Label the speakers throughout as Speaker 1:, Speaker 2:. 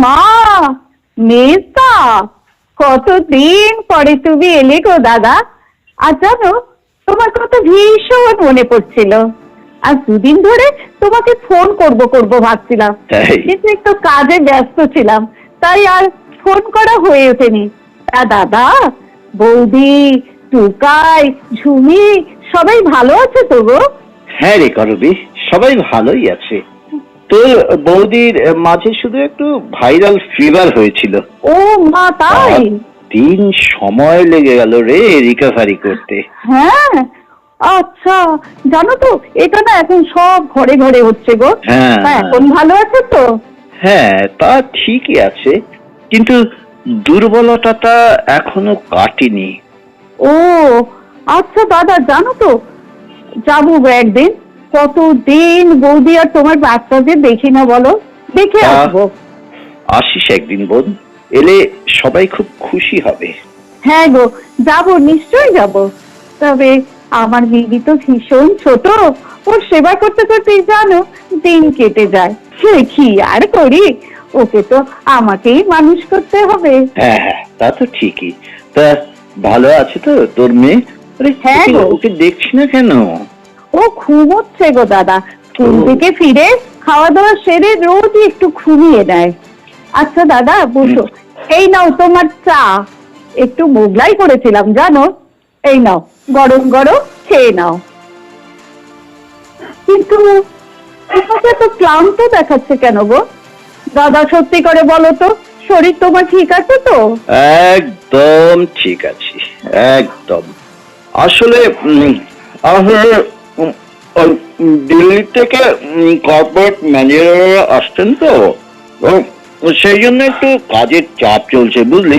Speaker 1: মা, মেজদা, কতদিন পরে তুমি এলে গো দাদা। আর জানো, তোমার কথা ভীষণ মনে পড়ছিল। আর দুদিন ধরে তোমাকে ফোন করব ভাবছিলাম, কিন্তু একটু কাজে ব্যস্ত ছিলাম, তাই আর ফোন করা হয়ে ওঠেনি। তা দাদা, বৌদি, টুকাই, ঝুমি সবাই ভালো আছে তো গো?
Speaker 2: হ্যাঁ রে করবি, সবাই ভালোই আছে। তোর বৌদির মাঝে শুধু একটু ভাইরাল ফিভার হয়েছিল।
Speaker 1: ও মা, তাই?
Speaker 2: 3 সময় লেগে গেল রে রিকভারি করতে।
Speaker 1: হ্যাঁ, আচ্ছা। জানো তো, এটা না এখন সব ঘরে ঘরে হচ্ছে গো।
Speaker 2: হ্যাঁ,
Speaker 1: এখন ভালো আছে তো?
Speaker 2: হ্যাঁ, তা ঠিকই আছে, কিন্তু দুর্বলতাটা এখনো কাটেনি।
Speaker 1: ও আচ্ছা দাদা, জানো তো, যাবো একদিন। কতদিন বৌদি আর তোমার বাচ্চাদের দেখি না, বলো। দেখে আসবো।
Speaker 2: আসিস একদিন বোন, এলে সবাই খুব খুশি হবে।
Speaker 1: হ্যাঁ গো, যাবো, নিশ্চয়ই যাবো। তবে আমার দিদি তো ভীষণ ছোট, ওর সেবা করতে করতেই জানো দিন কেটে যায়। সে কি আর করি, ওকে তো আমাকেই মানুষ করতে হবে।
Speaker 2: হ্যাঁ হ্যাঁ, তা তো ঠিকই। তা ভালো আছে তো তোর মেয়ে?
Speaker 1: হ্যাঁ গো।
Speaker 2: ওকে দেখছি না কেন?
Speaker 1: ও ঘুমোচ্ছে গো দাদা। স্কুল থেকে ফিরে খাওয়া দাওয়া সেরে রোজই একটু ঘুমিয়ে নেয়। আচ্ছা দাদা, বসো। এই নাও তোমার চা, একটু মোগলাই করেছিলাম জানো। এই নাও, গরম গরম খেয়ে নাও। কিন্তু তোমাকে তো ক্লান্ত দেখাচ্ছে কেন গো দাদা? সত্যি করে বলো তো, শরীর তোমার ঠিক আছে তো?
Speaker 2: একদম ঠিক আছে, একদম। আসলে দিল্লি থেকে কর্পোরেট ম্যানেজাররা আসছেন তো, সেই জন্য একটু কাজের চাপ চলছে, বুঝলি?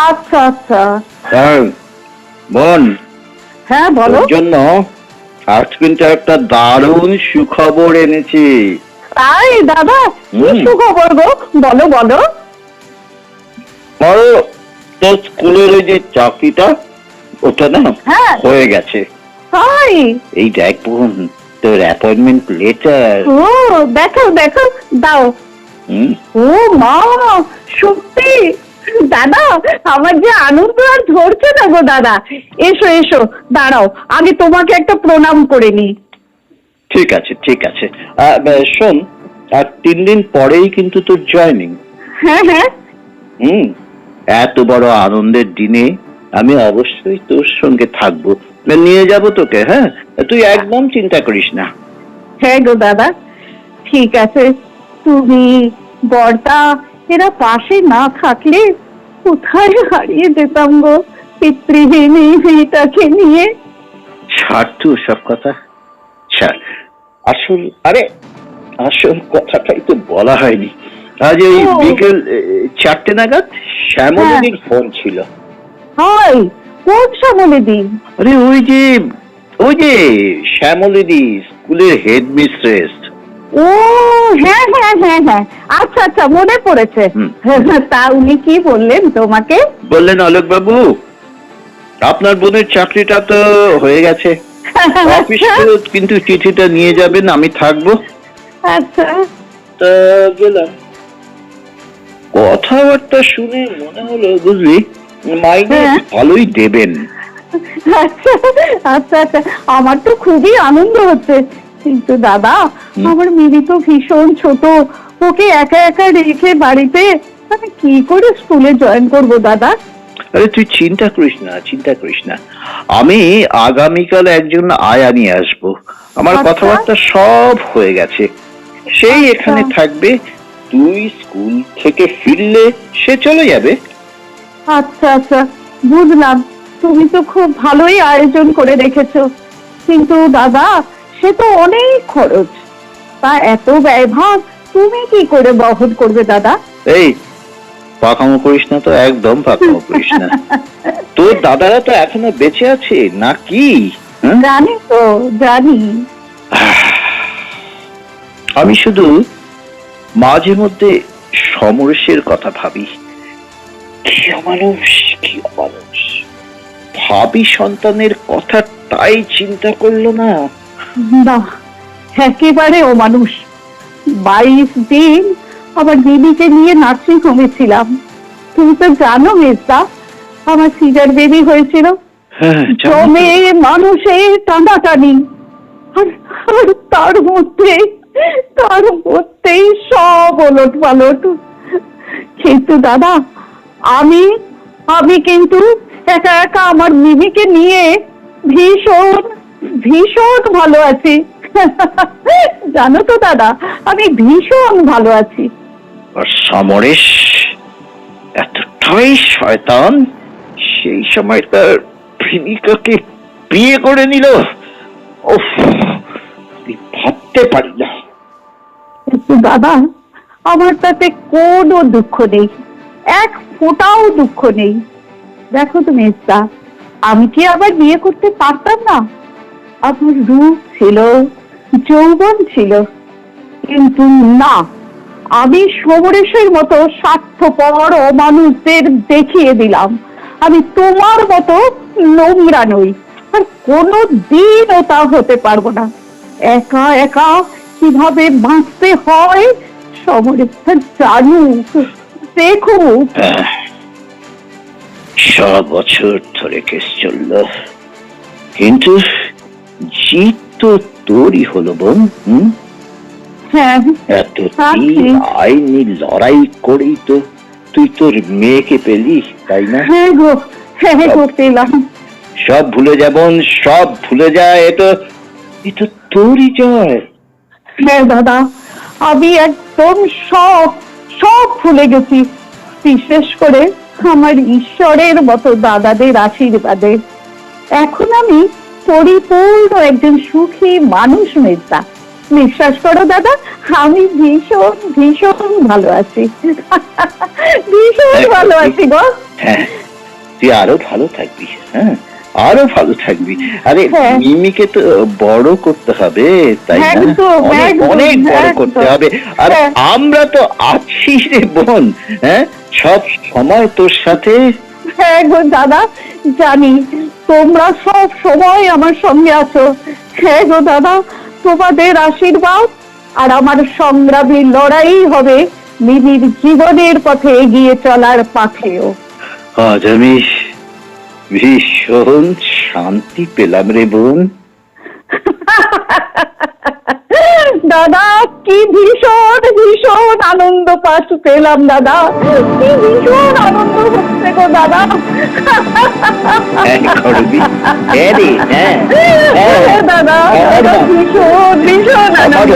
Speaker 1: আচ্ছা আচ্ছা।
Speaker 2: বোন,
Speaker 1: হ্যাঁ বলো।
Speaker 2: জন্য আজ কিন্তু একটা দারুণ সুখবর এনেছি।
Speaker 1: তাই দাদা, কি সুখবর গো? বলো বলো।
Speaker 2: বলো, তোর স্কুলের ওই যে চাকরিটা, ওটা না হয়ে গেছে।
Speaker 1: তাই?
Speaker 2: এই দেখ বোন, তোর অ্যাপয়েন্টমেন্ট লেটার।
Speaker 1: ও দেখো দেখো, দাও। ও মা, সত্যি? দাদা, আমার যে আনন্দ আর ধরছে না গো দাদা। এসো এসো, দাঁড়াও, আগে তোমাকে একটা প্রণাম করে নি।
Speaker 2: ঠিক আছে ঠিক আছে। শোন, আর 3 দিন পরেই কিন্তু তোর জয়েনিং।
Speaker 1: হ্যাঁ হ্যাঁ।
Speaker 2: এত বড় আনন্দের দিনে আমি অবশ্যই তোর সঙ্গে থাকবো, নিয়ে যাব তোকে। হ্যাঁ, তুই একদম চিন্তা করিস না।
Speaker 1: হ্যাঁ গো দাদা, ঠিক আছে। তুমি, বর্দা এরা পাশে না থাকলে কোথায় হারিয়ে যেতাম গো পিতৃহীন এই মেয়েটাকে নিয়ে।
Speaker 2: ছাড় তুই সব কথা, ছাড়। আসল কথাটাই তো বলা হয়নি। আজ এই বিকেল 4টে নাগাদ শ্যামলীদির ফোন ছিল।
Speaker 1: হয়? কোন শ্যামলীদি?
Speaker 2: আরে ওই যে শ্যামলীদি, স্কুলের হেড মিস্ট্রেস।
Speaker 1: ও হ্যাঁ হ্যাঁ হ্যাঁ হ্যাঁ, আচ্ছা আচ্ছা, মনে পড়েছে। তা উনি কি বললেন তোমাকে?
Speaker 2: বললেন, অলোক বাবু, আপনার বোনের চাকরিটা তো হয়ে গেছে, অফিস কিন্তু চিঠিটা নিয়ে যাবেন, আমি থাকবো।
Speaker 1: আচ্ছা।
Speaker 2: তা গেলাম। কথাবার্তা শুনে মনে হলো, বুঝলি, মাইনে ভালোই দেবেন।
Speaker 1: আচ্ছা আচ্ছা আচ্ছা, আমার তো খুবই আনন্দ হচ্ছে। কিন্তু দাদা, আমার মিমি তো ভীষণ ছোট, ওকে একা একা রেখে বাড়িতে আমি কি করে স্কুলে জয়েন করব দাদা?
Speaker 2: আরে তুই চিন্তা করিস না, আমি আগামীকাল একজন আয়া নিয়ে আসবো। আমার কথাবার্তা সব হয়ে গেছে, সেই এখানে থাকবে। তুই স্কুল থেকে ফিরলে সে চলে যাবে।
Speaker 1: আচ্ছা আচ্ছা, বুঝলাম। তুমি তো খুব ভালোই আয়োজন করে রেখেছো, কিন্তু দাদা সে তো অনেক খরচ। তা এত ব্যয়ভার তুমি কি করে বহন করবে দাদা?
Speaker 2: এই পাকামো করিস না তো, একদম পাকামো করিস না। তোর দাদারা তো এখনো বেঁচে আছে নাকি?
Speaker 1: জানি তো, জানি।
Speaker 2: আমি শুধু মাঝে মধ্যে সমরেশের কথা ভাবি। কি অমানুষ, ভাবি সন্তানের কথা তাই চিন্তা করলো না।
Speaker 1: না, একেবারে ও মানুষ। 22 দিন আমার বেবিকে নিয়ে নার্সিং হোমে ছিলাম। তুমি তো জানো মেজদা, আমার সিজার বেবি হয়েছিল।
Speaker 2: হ্যাঁ, জানি তো।
Speaker 1: জমে মানুষের টানাটানি, আর আর তার মধ্যেই সব ওলট পালট। কিন্তু দাদা, আমি আমি কিন্তু একা একা আমার মিমিকে নিয়ে ভীষণ ভীষণ ভালো আছি। জানো তো দাদা, আমি ভীষণ ভালো আছি।
Speaker 2: আর সমরেশ এতটাই শয়তান, সেই সময় তার প্রেমিকাকে বিয়ে করে নিল। উফ, আমি ভাবতে পারি না।
Speaker 1: কিন্তু দাদা, আমার তাতে কোনো দুঃখ নেই, এক ফোঁটাও দুঃখ নেই। দেখো তুমি ইস্তা, আমি কি আবার বিয়ে করতে পারতাম না? আমার রূপ ছিল, যৌবন ছিল, কিন্তু না, আমি সমরেশের মতো স্বার্থপর অমানুষদের দেখিয়ে দিলাম আমি তোমার মতো নোংরা নই, আর কোনো দিনও তা হতে পারবো না। একা একা কিভাবে বাঁচতে হয় সমরেশ তা জানুক, দেখুক।
Speaker 2: বছর ধরে কেস চলল, কিন্তু জিত তো তোরই হলো বোন।
Speaker 1: হ্যাঁ,
Speaker 2: এতদিন আইনি লড়াই করেই তো তুই তোর মেয়েকে পেলি, তাই না?
Speaker 1: হ্যাঁ গো, হ্যাঁ গো, পেলাম।
Speaker 2: সব ভুলে যা বোন, সব ভুলে যায়। এ তো তোরই জয়।
Speaker 1: হ্যাঁ দাদা, আমি একদম সব সব ভুলে গেছি, বিশেষ করে আমার ঈশ্বরের মতো দাদাদের আশীর্বাদে। এখন আমি পরিপূর্ণ একজন সুখী মানুষ মেজদা। বিশ্বাস করো দাদা, আমি ভীষণ ভীষণ ভালো আছি। ভীষণ ভালো আছি গো।
Speaker 2: হ্যাঁ, তুই আরো ভালো থাকবি। হ্যাঁ, আরো ভালো থাকবি। আরে মিমিকে তো বড় করতে হবে, তাই না? অনেক বড় করতে হবে। আর আমরা তো আছি রে বোন। হ্যাঁ, সব সময় তোর সাথে।
Speaker 1: হ্যাঁ গো দাদা, জানি তোমরা সব সময় আমার সঙ্গে আছো। হ্যাঁ গো দাদা, তোমাদের আশীর্বাদ আর আমার সংগ্রামী লড়াই হবে মিমির জীবনের পথে এগিয়ে চলার পাথেও।
Speaker 2: আজ আমি ভীষণ শান্তি পেলাম রে বোন।
Speaker 1: দাদা, কি ভীষণ ভীষণ আনন্দ পেলাম দাদা, কি ভীষণ আনন্দ হচ্ছে গো দাদা। দাদা, ভীষণ ভীষণ আনন্দ।